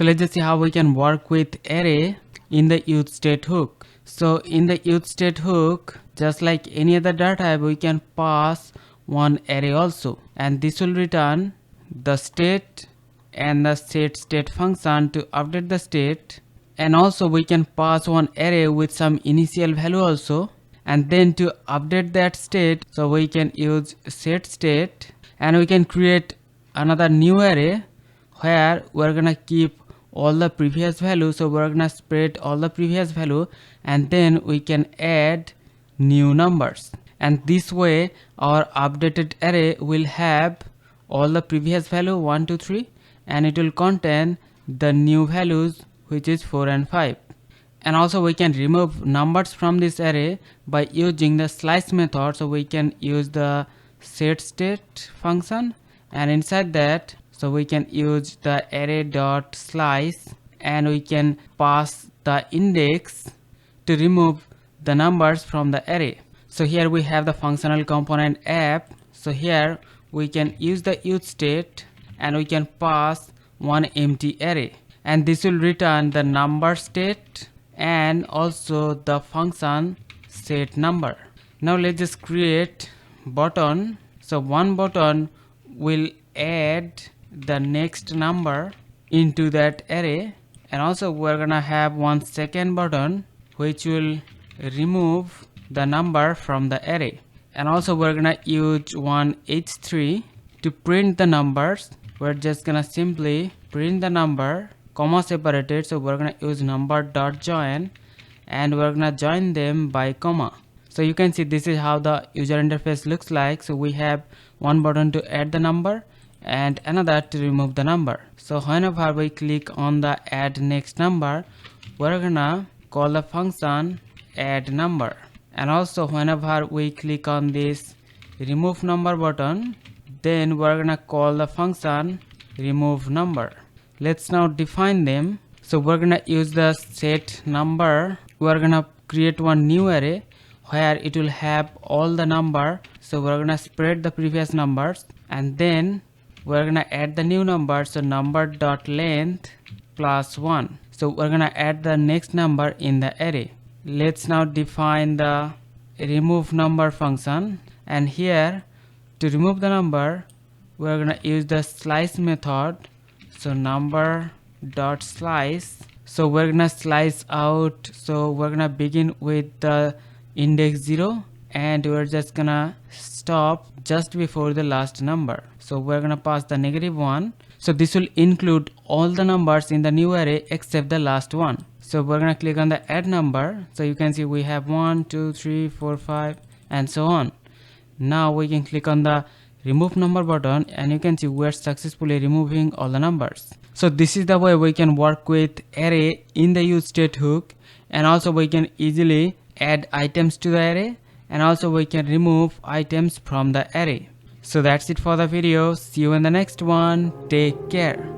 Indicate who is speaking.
Speaker 1: So let's just see how we can work with array in the useState hook. So in the useState hook, just like any other data type, we can pass one array also, and this will return the state and the setState function to update the state. And also we can pass one array with some initial value also, and then to update that state, so we can use setState, and we can create another new array where we're gonna keep all the previous value. So we're gonna spread all the previous value, and then we can add new numbers, and this way our updated array will have all the previous value 1 2 3, and it will contain the new values, which is 4 and 5. And also we can remove numbers from this array by using the slice method. So we can use the setState function, and inside that, so we can use the array.slice, and we can pass the index to remove the numbers from the array. So here we have the functional component app. So here we can use the useState, and we can pass one empty array, and this will return the number state and also the function set number. Now let's just create button. So one button will add the next number into that array, and also we're gonna have one second button which will remove the number from the array. And also we're gonna use one h3 to print the numbers. We're just gonna simply print the number comma separated. So we're gonna use number dot join, and we're gonna join them by comma. So you can see this is how the user interface looks like. So we have one button to add the number and another to remove the number. So whenever we click on the add next number, we're gonna call the function add number, and also whenever we click on this remove number button, then we're gonna call the function remove number. Let's now define them. So we're gonna use the set number. We're gonna create one new array where it will have all the number. So we're gonna spread the previous numbers, and then we're gonna add the new number. So number dot length plus 1. So we're gonna add the next number in the array. Let's now define the remove number function, and here to remove the number, we're gonna use the slice method. So number dot slice. So we're gonna slice out. So we're gonna begin with the index 0, and we're just gonna stop just before the last number. So we're gonna pass the -1. So this will include all the numbers in the new array except the last one. So we're gonna click on the add number. So you can see we have 1 2 3 4 5 and so on. Now we can click on the remove number button, and you can see we're successfully removing all the numbers. So this is the way we can work with array in the useState hook, and also we can easily add items to the array, and also we can remove items from the array. So that's it for the video. See you in the next one. Take care.